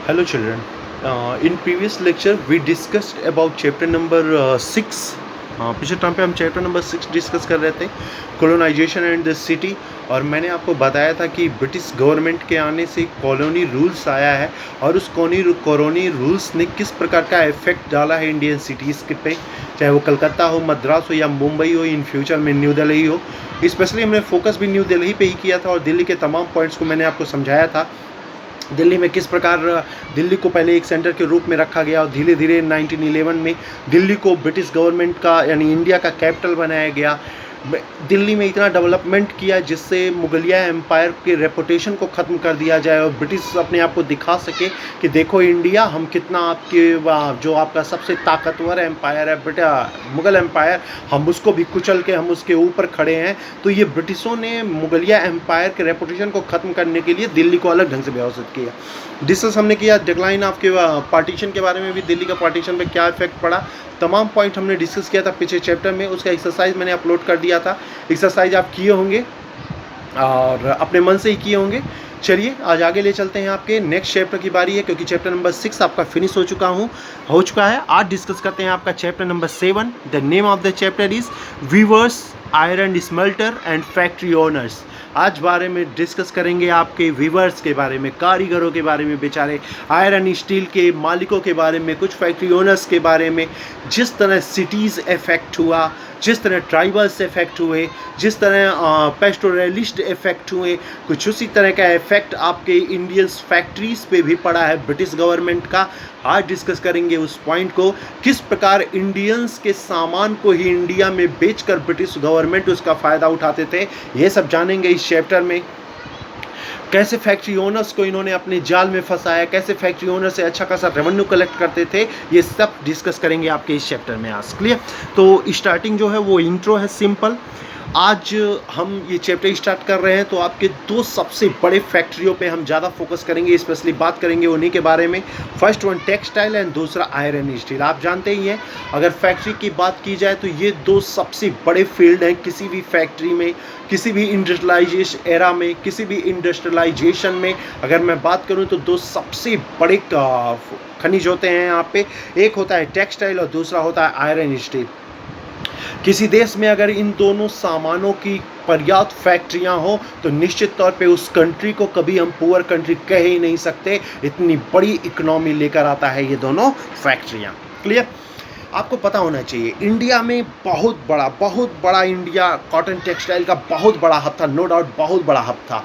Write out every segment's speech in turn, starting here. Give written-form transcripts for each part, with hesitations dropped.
Hello children. In previous lecture we discussed about chapter number 6. पिछले time पे हम chapter number 6 discuss कर रहे थे, कॉलोनाइजेशन एंड द सिटी। और मैंने आपको बताया था कि ब्रिटिश गवर्नमेंट के आने से कॉलोनी रूल्स आया है और उस कॉलोनी रूल्स ने किस प्रकार का इफेक्ट डाला है इंडियन सिटीज़ के पे, चाहे वो कलकत्ता हो, मद्रास हो या मुंबई हो, इन फ्यूचर में न्यू दिल्ली हो। स्पेशली हमने फोकस भी न्यू दिल्ली पे ही किया था और दिल्ली के तमाम पॉइंट्स को मैंने आपको समझाया था। दिल्ली में किस प्रकार दिल्ली को पहले एक सेंटर के रूप में रखा गया और धीरे धीरे 1911 में दिल्ली को ब्रिटिश गवर्नमेंट का यानी इंडिया का कैपिटल बनाया गया। दिल्ली में इतना डेवलपमेंट किया जिससे मुगलिया एम्पायर के रेपुटेशन को ख़त्म कर दिया जाए और ब्रिटिश अपने आप को दिखा सके कि देखो इंडिया, हम कितना आपके जो आपका सबसे ताकतवर एम्पायर है मुग़ल एम्पायर, हम उसको भी कुचल के हम उसके ऊपर खड़े हैं। तो ये ब्रिटिशों ने मुगलिया एम्पायर के रेपुटेशन को ख़त्म करने के लिए दिल्ली को अलग ढंग से व्यवस्थित किया। डिस्कस हमने किया डिक्लाइन ऑफ के पार्टीशन के बारे में भी, दिल्ली का पार्टीशन पे क्या इफेक्ट पड़ा, तमाम पॉइंट हमने डिस्कस किया था पिछले चैप्टर में। उसका एक्सरसाइज मैंने अपलोड कर दिया था, एक्सरसाइज आप किए होंगे और अपने मन से ही किए होंगे। चलिए आज आगे ले चलते हैं, आपके नेक्स्ट चैप्टर की बारी है क्योंकि चैप्टर नंबर 6 आपका फिनिश हो चुका है। आज डिस्कस करते हैं आपका chapter number 7। The name of the chapter is weavers, iron smelter and factory owners. आज बारे में डिस्कस करेंगे आपके वीवर्स के बारे में, कारीगरों के बारे में, बेचारे आयरन स्टील के मालिकों के बारे में, कुछ फैक्ट्री ओनर्स के बारे में। जिस तरह सिटीज़ इफेक्ट हुआ, जिस तरह ट्राइबल्स इफेक्ट हुए, जिस तरह पेस्टोरलिस्ट इफेक्ट हुए, कुछ उसी तरह का इफेक्ट आपके इंडियंस फैक्ट्रीज़ पे भी पड़ा है ब्रिटिश गवर्नमेंट का। आज डिस्कस करेंगे उस पॉइंट को, किस प्रकार इंडियंस के सामान को ही इंडिया में बेचकर ब्रिटिश गवर्नमेंट उसका फ़ायदा उठाते थे, ये सब जानेंगे इस चैप्टर में। कैसे फैक्ट्री ओनर्स को इन्होंने अपने जाल में फंसाया, कैसे फैक्ट्री ओनर से अच्छा खासा रेवेन्यू कलेक्ट करते थे, ये सब डिस्कस करेंगे आपके इस चैप्टर में आज। क्लियर? तो स्टार्टिंग जो है वो इंट्रो है सिंपल। आज हम ये चैप्टर स्टार्ट कर रहे हैं तो आपके दो सबसे बड़े फैक्ट्रियों पे हम ज़्यादा फोकस करेंगे, स्पेशली बात करेंगे उन्हीं के बारे में। फर्स्ट वन टेक्सटाइल एंड दूसरा आयरन स्टील। आप जानते ही हैं अगर फैक्ट्री की बात की जाए तो ये दो सबसे बड़े फील्ड हैं किसी भी फैक्ट्री में, किसी भी इंडस्ट्रियलाइजेशन एरा में, किसी भी इंडस्ट्रियलाइजेशन में। अगर मैं बात करूं तो दो सबसे बड़े खनिज होते हैं यहाँ पे, एक होता है टेक्सटाइल और दूसरा होता है आयरन स्टील। किसी देश में अगर इन दोनों सामानों की पर्याप्त फैक्ट्रियां हो तो निश्चित तौर पे उस कंट्री को कभी हम पुअर कंट्री कह ही नहीं सकते, इतनी बड़ी इकोनॉमी लेकर आता है ये दोनों फैक्ट्रियां। क्लियर? आपको पता होना चाहिए इंडिया में बहुत बड़ा इंडिया कॉटन टेक्सटाइल का बहुत बड़ा हब था, नो डाउट बहुत बड़ा हब था।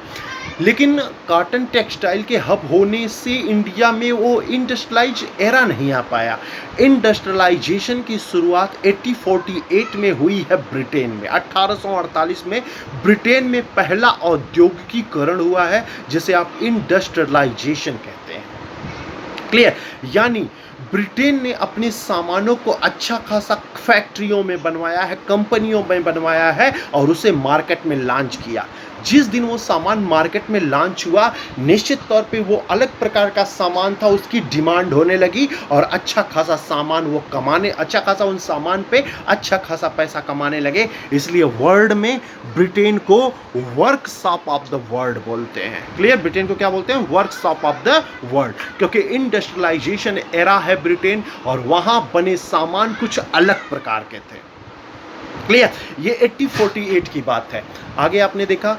लेकिन कॉटन टेक्सटाइल के हब होने से इंडिया में वो इंडस्ट्रियलाइज एरा नहीं आ पाया। इंडस्ट्रियलाइजेशन की शुरुआत 1848 में हुई है ब्रिटेन में। 1848 में ब्रिटेन में पहला औद्योगिकीकरण हुआ है जिसे आप इंडस्ट्रियलाइजेशन कहते हैं। क्लियर? यानी ब्रिटेन ने अपने सामानों को अच्छा खासा फैक्ट्रियों में बनवाया है, कंपनियों में बनवाया है और उसे मार्केट में लॉन्च किया। जिस दिन वो सामान मार्केट में लॉन्च हुआ निश्चित तौर पे वो अलग प्रकार का सामान था, उसकी डिमांड होने लगी और अच्छा खासा सामान वो अच्छा खासा उन सामान पे अच्छा खासा पैसा कमाने लगे। इसलिए वर्ल्ड में ब्रिटेन को वर्कशॉप ऑफ द वर्ल्ड बोलते हैं। क्लियर? ब्रिटेन को क्या बोलते हैं? वर्कशॉप ऑफ द वर्ल्ड, क्योंकि इंडस्ट्रियलाइजेशन एरा है ब्रिटेन और वहां बने सामान कुछ अलग प्रकार के थे। क्लियर? ये 1848 की बात है। आगे आपने देखा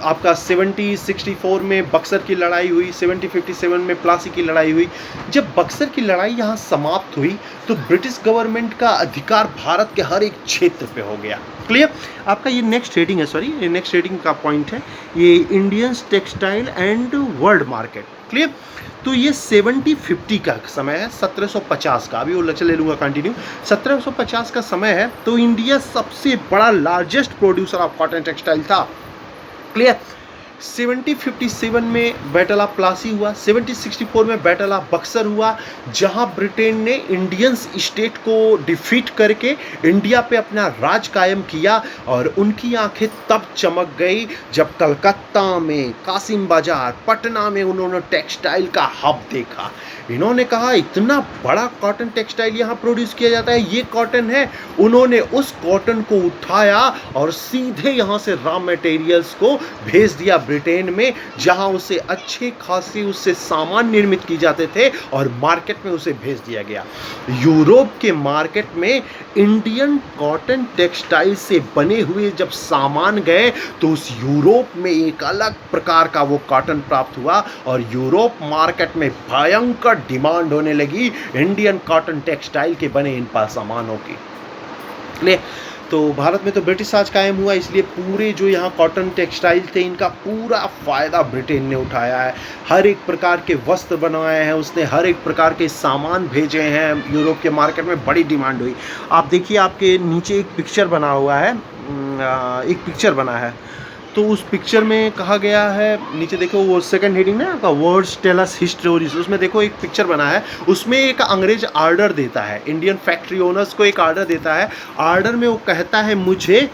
1764 में बक्सर की लड़ाई हुई, 1757 में प्लासी की लड़ाई हुई। जब बक्सर की लड़ाई यहाँ समाप्त हुई तो ब्रिटिश गवर्नमेंट का अधिकार भारत के हर एक क्षेत्र पे हो गया। क्लियर? आपका ये नेक्स्ट हेडिंग है, ये नेक्स्ट हेडिंग का पॉइंट है ये Indians textile and world market. Clear? तो ये 1750 का समय है, 1750 का, अभी वो लेक्चर ले लूँगा कंटिन्यू। 1750 का समय है तो इंडिया सबसे बड़ा largest producer of cotton textile था। क्लियर? 1757 में बैटल ऑफ प्लासी हुआ, 1764 में बैटल ऑफ बक्सर हुआ, जहां ब्रिटेन ने इंडियंस स्टेट को डिफीट करके इंडिया पे अपना राज कायम किया। और उनकी आंखें तब चमक गई जब कलकत्ता में, कासिम बाजार, पटना में उन्होंने टेक्सटाइल का हब देखा। इन्होंने कहा इतना बड़ा कॉटन टेक्सटाइल यहाँ प्रोड्यूस किया जाता है, ये कॉटन है। उन्होंने उस कॉटन को उठाया और सीधे यहाँ से रॉ मटेरियल्स को भेज दिया ब्रिटेन में, जहां उसे अच्छे खासे उससे सामान निर्मित किए जाते थे और मार्केट में उसे भेज दिया गया। यूरोप के मार्केट में इंडियन कॉटन टेक्सटाइल से बने हुए जब सामान गए तो उस यूरोप में एक अलग प्रकार का वो कॉटन प्राप्त हुआ और यूरोप मार्केट में भयंकर डिमांड होने लगी इंडियन कॉटन टेक्सटाइल के बने इन सामानों की। ले तो भारत में तो ब्रिटिश राज कायम हुआ, इसलिए पूरे जो यहाँ कॉटन टेक्सटाइल थे इनका पूरा फ़ायदा ब्रिटेन ने उठाया है। हर एक प्रकार के वस्त्र बनवाए हैं उसने, हर एक प्रकार के सामान भेजे हैं यूरोप के मार्केट में, बड़ी डिमांड हुई। आप देखिए आपके नीचे एक पिक्चर बना हुआ है, एक पिक्चर बना है, तो उस पिक्चर में कहा गया है, नीचे देखो वो सेकंड हेडिंग ना आपका वर्ड्स टेल अस हिस्टोरीज, उसमें देखो एक पिक्चर बना है, उसमें एक अंग्रेज ऑर्डर देता है, इंडियन फैक्ट्री ओनर्स को एक ऑर्डर देता है। ऑर्डर में वो कहता है मुझे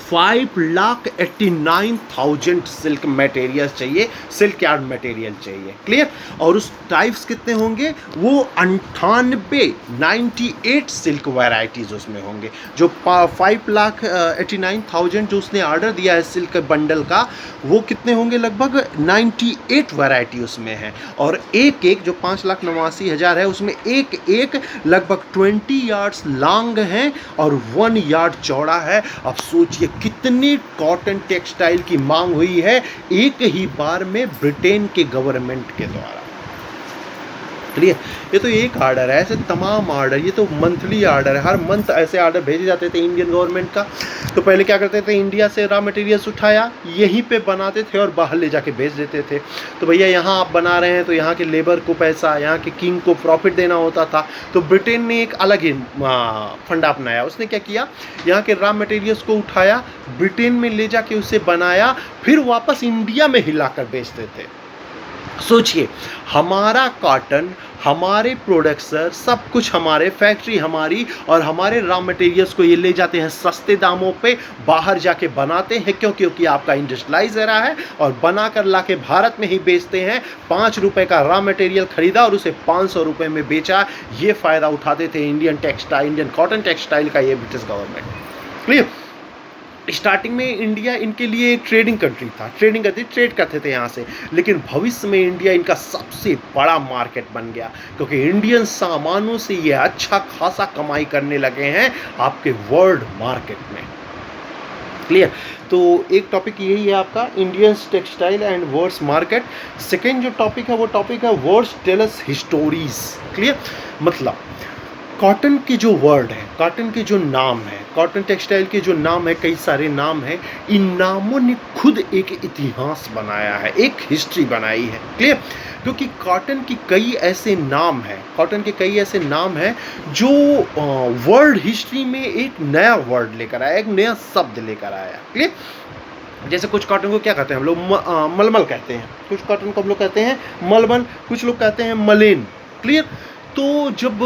5,89,000 सिल्क मटेरियल चाहिए, सिल्क यार्ड मटेरियल चाहिए, क्लियर। और उस टाइप्स कितने होंगे, वो 98 सिल्क वैरायटीज उसमें होंगे। जो 5,89,000 जो उसने ऑर्डर दिया है सिल्क बंडल का, वो कितने होंगे, लगभग 98 वैरायटी उसमें है। और एक एक जो 5,89,000 है उसमें एक एक लगभग 20 यार्ड्स लॉन्ग है और 1 यार्ड चौड़ा है। अब सोचिए कितनी कॉटन टेक्सटाइल की मांग हुई है एक ही बार में ब्रिटेन के गवर्नमेंट के द्वारा। क्लियर, ये तो एक ऑर्डर है, ऐसे तमाम ऑर्डर, ये तो मंथली ऑर्डर है, हर मंथ ऐसे ऑर्डर भेजे जाते थे इंडियन गवर्नमेंट का। तो पहले क्या करते थे, इंडिया से रॉ मटेरियल्स उठाया, यहीं पे बनाते थे और बाहर ले जाके बेच देते थे। तो भैया यहाँ आप बना रहे हैं तो यहाँ के लेबर को पैसा, यहाँ के किंग को प्रॉफिट देना होता था। तो ब्रिटेन ने एक अलग ही फंडा अपनाया, उसने क्या किया, यहाँ के रॉ मटेरियल्स को उठाया, ब्रिटेन में ले जाके उसे बनाया, फिर वापस इंडिया में हिलाकर बेचते थे। सोचिए, हमारा कॉटन, हमारे प्रोडक्ट्स, सब कुछ हमारे, फैक्ट्री हमारी, और हमारे रॉ मटेरियल्स को ये ले जाते हैं सस्ते दामों पे, बाहर जाके बनाते हैं, क्यों, क्योंकि आपका इंडस्ट्रियलाइज एरा है, और बनाकर लाके भारत में ही बेचते हैं। 5 रुपए का रॉ मटेरियल खरीदा और उसे 500 रुपए में बेचा। ये फ़ायदा उठाते थे इंडियन कॉटन टेक्सटाइल का ये ब्रिटिश गवर्नमेंट। क्लियर। स्टार्टिंग में इंडिया इनके लिए एक ट्रेड करते थे यहाँ से, लेकिन भविष्य में इंडिया इनका सबसे बड़ा मार्केट बन गया, क्योंकि इंडियन सामानों से ये अच्छा खासा कमाई करने लगे हैं आपके वर्ल्ड मार्केट में। क्लियर। तो एक टॉपिक यही है आपका, Indian textile and words market. Second जो टॉपिक है वो टॉपिक है वर्ड्स टेल अस हिस्टोरीज। क्लियर, मतलब कॉटन के जो वर्ड है, कॉटन के जो नाम है, कॉटन टेक्सटाइल के जो नाम है, कई सारे नाम हैं, इन नामों ने खुद एक इतिहास बनाया है, एक हिस्ट्री बनाई है। क्लियर, क्योंकि कॉटन के कई ऐसे नाम हैं, जो वर्ल्ड हिस्ट्री में एक नया वर्ड लेकर आया, एक नया शब्द लेकर आया। क्लियर, जैसे कुछ कॉटन को क्या कहते हैं हम लोग, मलमल कहते हैं, कुछ कॉटन को हम लोग कहते हैं मलमल, कुछ लोग कहते हैं मलेन। क्लियर। तो जब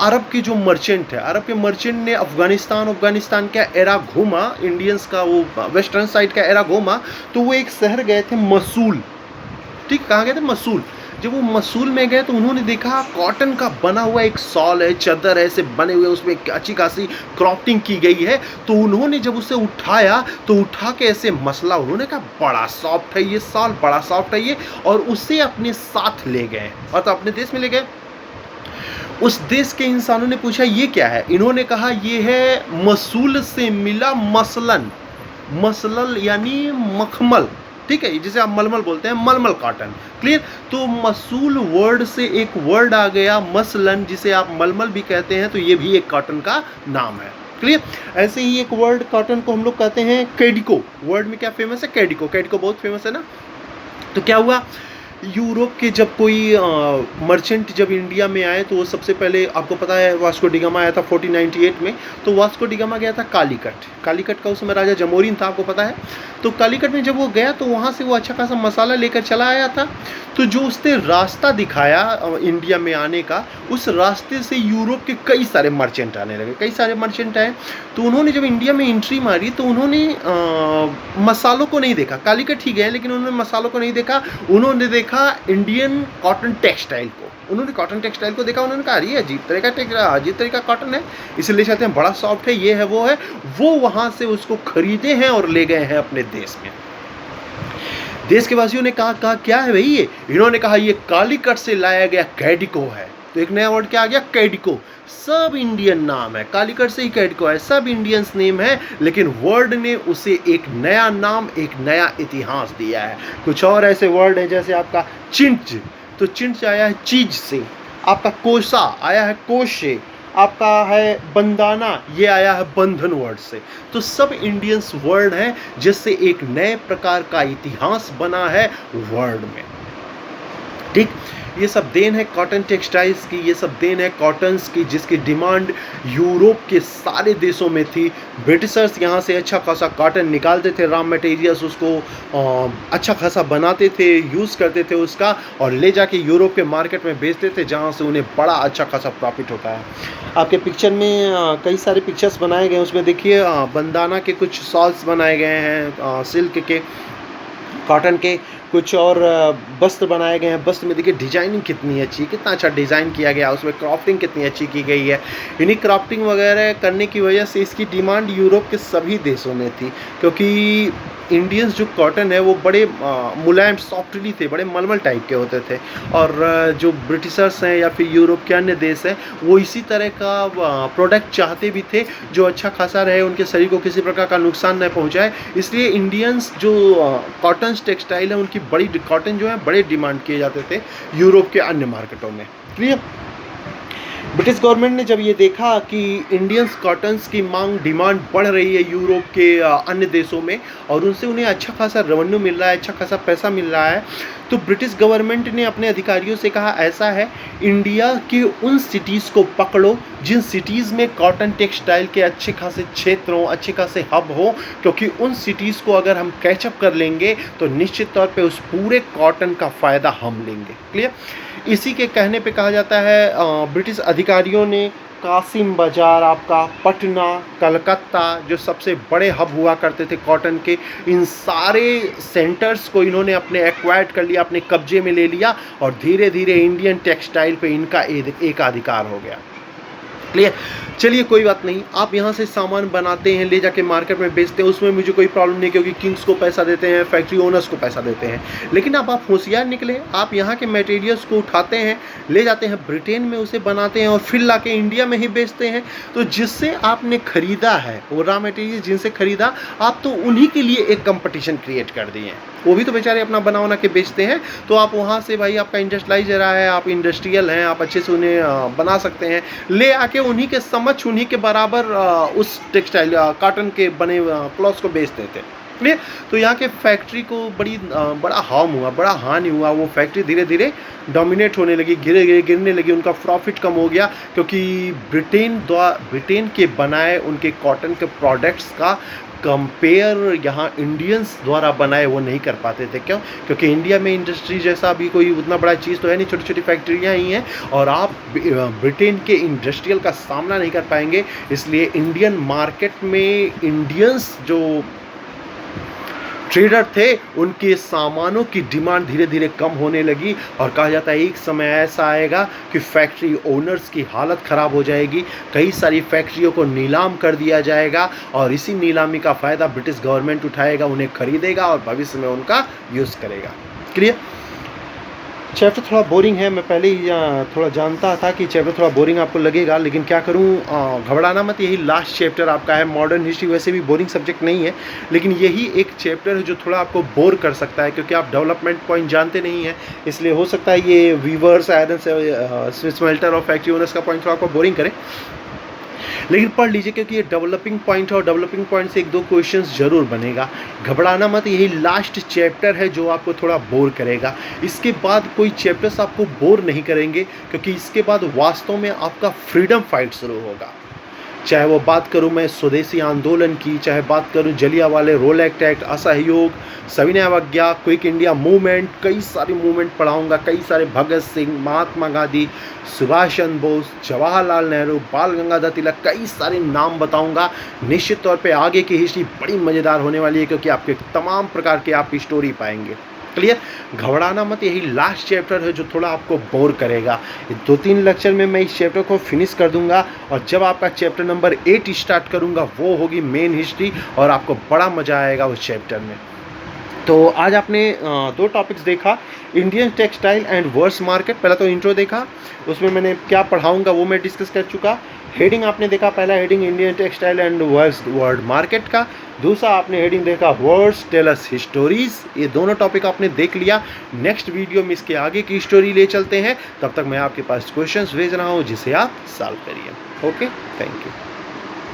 अरब के जो मर्चेंट है, अरब के मर्चेंट ने अफगानिस्तान का एरा घूमा, इंडियंस का वो वेस्टर्न साइड का एरा घूमा, तो वो एक शहर गए थे मसूल। ठीक, कहाँ गए थे, मसूल। जब वो मसूल में गए तो उन्होंने देखा कॉटन का बना हुआ एक सॉल है, चादर है, ऐसे बने हुए, उसमें अच्छी खासी क्राफ्टिंग की गई है। तो उन्होंने जब उसे उठाया तो उठा के ऐसे मसला, उन्होंने कहा बड़ा सॉफ्ट है ये सॉल, बड़ा सॉफ्ट है ये, और उसे अपने साथ ले गए, और तो अपने देश में ले गए। उस देश के इंसानों ने पूछा ये क्या है, इन्होंने कहा ये है मसूल से मिला मसलन, मसलल यानी मखमल। ठीक है, जिसे आप मलमल बोलते हैं, मलमल कॉटन। क्लियर। तो मसूल वर्ड से एक वर्ड आ गया मसलन, जिसे आप मलमल भी कहते हैं, तो ये भी एक कॉटन का नाम है। क्लियर। ऐसे ही एक वर्ड कॉटन को हम लोग कहते हैं कैडिको। वर्ड में क्या फेमस है, कैडिको। कैडिको बहुत फेमस है ना। तो क्या हुआ, यूरोप के जब कोई मर्चेंट जब इंडिया में आए तो वो सबसे पहले, आपको पता है वास्को डिगामा आया था 1498 में। तो वास्को डिगामा गया था कालीकट का उस समय राजा जमोरिन था, आपको पता है। तो कालीकट में जब वो गया तो वहाँ से वो अच्छा खासा मसाला लेकर चला आया था। तो जो उसने रास्ता दिखाया इंडिया में आने का, उस रास्ते से यूरोप के कई सारे मर्चेंट आने लगे, कई सारे मर्चेंट आए। तो उन्होंने जब इंडिया में एंट्री मारी तो उन्होंने मसालों को नहीं देखा, कालीकट ही गए लेकिन उन्होंने मसालों को नहीं देखा, उन्होंने देखा इंडियन कॉटन टेक्सटाइल को। उन्होंने कॉटन टेक्सटाइल को देखा, उन्होंने कहा अरे अजीब तरह का कॉटन है, इसलिए चाहते हैं, बड़ा सॉफ्ट है, ये है वो है। वो वहाँ से उसको खरीदे हैं और ले गए हैं अपने देश में। देश के वासियों ने कहा क्या है भाई ये? इन्होंने कहा ये कालीकट से लाया गया कैडिको है। तो एक नया वर्ड क्या आ गया? कैडिको। सब इंडियन नाम है, कालीकट से ही कैडिको है, सब इंडियंस नेम है, लेकिन वर्ड ने उसे एक नया नाम, एक नया इतिहास दिया है। कुछ और ऐसे वर्ड है जैसे आपका चिंच, तो चिंच आया है चीज से, आपका कोसा आया है कोश से, आपका है बंदाना, ये आया है बंधन वर्ड से। तो सब इंडियंस वर्ड हैं जिससे एक नए प्रकार का इतिहास बना है वर्ड में। ठीक, ये सब देन है कॉटन टेक्सटाइल्स की, ये सब देन है कॉटन्स की, जिसकी डिमांड यूरोप के सारे देशों में थी। ब्रिटिशर्स यहाँ से अच्छा खासा कॉटन निकालते थे, रॉ मटेरियल्स उसको अच्छा खासा बनाते थे, यूज़ करते थे उसका, और ले जाके यूरोप के मार्केट में बेचते थे, जहाँ से उन्हें बड़ा अच्छा खासा प्रॉफिट होता है। आपके पिक्चर में कई सारे पिक्चर्स बनाए गए हैं, उसमें देखिए बंदाना के कुछ शॉल्स बनाए गए हैं, सिल्क के, कॉटन के कुछ और वस्त्र बनाए गए हैं। वस्त्र में देखिए डिजाइनिंग कितनी अच्छी, कितना अच्छा डिज़ाइन किया गया, उसमें क्राफ्टिंग कितनी अच्छी की गई है। इन्हीं क्राफ्टिंग वगैरह करने की वजह से इसकी डिमांड यूरोप के सभी देशों में थी, क्योंकि इंडियंस जो कॉटन है वो बड़े मुलायम सॉफ्टली थे, बड़े मलमल टाइप के होते थे, और जो ब्रिटिशर्स हैं या फिर यूरोप के अन्य देश हैं वो इसी तरह का प्रोडक्ट चाहते भी थे जो अच्छा खासा रहे, उनके शरीर को किसी प्रकार का नुकसान न पहुंचाए। इसलिए इंडियंस जो कॉटन टेक्सटाइल है उनकी बड़ी कॉटन जो है बड़े डिमांड किए जाते थे यूरोप के अन्य मार्केटों में। क्लियर? ब्रिटिश गवर्नमेंट ने जब ये देखा कि इंडियंस कॉटन्स की मांग, डिमांड बढ़ रही है यूरोप के अन्य देशों में, और उनसे उन्हें अच्छा खासा रेवेन्यू मिल रहा है, अच्छा खासा पैसा मिल रहा है, तो ब्रिटिश गवर्नमेंट ने अपने अधिकारियों से कहा ऐसा है, इंडिया के उन सिटीज़ को पकड़ो जिन सिटीज़ में कॉटन टेक्सटाइल के अच्छे खासे क्षेत्र हों, अच्छे खासे हब हो, क्योंकि उन सिटीज़ को अगर हम कैचअप कर लेंगे तो निश्चित तौर पे उस पूरे कॉटन का फ़ायदा हम लेंगे। क्लियर? इसी के कहने पे कहा जाता है ब्रिटिश अधिकारियों ने कासिम बाज़ार, आपका पटना, कलकत्ता, जो सबसे बड़े हब हुआ करते थे कॉटन के, इन सारे सेंटर्स को इन्होंने अपने एक्वायर्ड कर लिया, अपने कब्जे में ले लिया, और धीरे धीरे इंडियन टेक्सटाइल पे इनका एकाधिकार हो गया। क्लियर? चलिए कोई बात नहीं, आप यहाँ से सामान बनाते हैं, ले जाके मार्केट में बेचते हैं, उसमें मुझे कोई प्रॉब्लम नहीं, क्योंकि किंग्स को पैसा देते हैं, फैक्ट्री ओनर्स को पैसा देते हैं। लेकिन अब आप होशियार निकले, आप यहाँ के मटेरियल्स को उठाते हैं, ले जाते हैं ब्रिटेन में, उसे बनाते हैं और फिर लाके इंडिया में ही बेचते हैं। तो जिससे आपने खरीदा है वो रॉ मटेरियल जिनसे खरीदा, आप तो उन्हीं के लिए एक कंपटीशन क्रिएट कर दिए हैं। वो भी तो बेचारे अपना बना के बेचते हैं, तो आप वहाँ से, भाई आपका इंडस्ट्रियलाइजर है, आप इंडस्ट्रियल हैं, आप अच्छे से उन्हें बना सकते हैं, ले आके उन्हीं के समझ, उन्हीं के बराबर उस टेक्सटाइल कॉटन के बने क्लॉथ्स को बेचते थे। क्लियर? तो यहाँ के फैक्ट्री को बड़ा हार्म हुआ, बड़ा हानि हुआ, वो फैक्ट्री धीरे धीरे डोमिनेट होने लगी, गिरने लगी, उनका प्रॉफिट कम हो गया, क्योंकि ब्रिटेन के बनाए उनके कॉटन के प्रोडक्ट्स का कंपेयर यहाँ इंडियंस द्वारा बनाए वो नहीं कर पाते थे। क्यों? क्योंकि इंडिया में इंडस्ट्री जैसा अभी कोई उतना बड़ा चीज़ तो है नहीं, छोटी छोटी फैक्ट्रियाँ ही हैं, और आप ब्रिटेन के इंडस्ट्रियल का सामना नहीं कर पाएंगे। इसलिए इंडियन मार्केट में इंडियंस जो ट्रेडर थे उनके सामानों की डिमांड धीरे धीरे कम होने लगी, और कहा जाता है एक समय ऐसा आएगा कि फैक्ट्री ओनर्स की हालत ख़राब हो जाएगी, कई सारी फैक्ट्रियों को नीलाम कर दिया जाएगा, और इसी नीलामी का फ़ायदा ब्रिटिश गवर्नमेंट उठाएगा, उन्हें खरीदेगा और भविष्य में उनका यूज़ करेगा। क्लियर? चैप्टर थोड़ा बोरिंग है, मैं पहले ही थोड़ा जानता था कि चैप्टर थोड़ा बोरिंग आपको लगेगा, लेकिन क्या करूं, घबराना मत, यही लास्ट चैप्टर आपका है। मॉडर्न हिस्ट्री वैसे भी बोरिंग सब्जेक्ट नहीं है, लेकिन यही एक चैप्टर है जो थोड़ा आपको बोर कर सकता है, क्योंकि आप डेवलपमेंट पॉइंट जानते नहीं हैं। इसलिए हो सकता है ये वीवर्स, आयरन स्मेल्टर और फैक्ट्री ओनर्स का पॉइंट थोड़ा आपको बोरिंग करे, लेकिन पढ़ लीजिए, क्योंकि ये डेवलपिंग पॉइंट है, और डेवलपिंग पॉइंट से एक दो क्वेश्चंस जरूर बनेगा। घबराना मत, यही लास्ट चैप्टर है जो आपको थोड़ा बोर करेगा। इसके बाद कोई चैप्टर्स आपको बोर नहीं करेंगे, क्योंकि इसके बाद वास्तव में आपका फ्रीडम फाइट शुरू होगा। चाहे वो बात करूं मैं स्वदेशी आंदोलन की, चाहे बात करूं जलियांवाला रोल एक्ट, असहयोग, सविनय अवज्ञा, क्विक इंडिया मूवमेंट, कई सारे मूवमेंट पढ़ाऊंगा, कई सारे भगत सिंह, महात्मा गांधी, सुभाष चंद्र बोस, जवाहरलाल नेहरू, बाल गंगाधर तिलक, कई सारे नाम बताऊंगा। निश्चित तौर पे आगे की हिस्ट्री बड़ी मज़ेदार होने वाली है, क्योंकि आपके तमाम प्रकार के आप स्टोरी पाएंगे। क्लियर? घबराना मत, यही लास्ट चैप्टर है जो थोड़ा आपको बोर करेगा। 2-3 लेक्चर में मैं इस चैप्टर को फिनिश कर दूंगा, और जब आपका चैप्टर नंबर 8 स्टार्ट करूंगा वो होगी मेन हिस्ट्री, और आपको बड़ा मजा आएगा उस चैप्टर में। तो आज आपने दो टॉपिक्स देखा, Indian textile and world market. पहला तो इंट्रो देखा, उसमें मैंने क्या पढ़ाऊंगा वो मैं डिस्कस कर चुका। हेडिंग आपने देखा, पहला heading Indian textile and world market का, दूसरा आपने हेडिंग देखा वर्ड्स टेल अस हिस्टोरीज। ये दोनों टॉपिक आपने देख लिया। नेक्स्ट वीडियो में इसके आगे की स्टोरी ले चलते हैं। तब तक मैं आपके पास क्वेश्चंस भेज रहा हूँ जिसे आप सॉल्व करिए। Okay, thank you.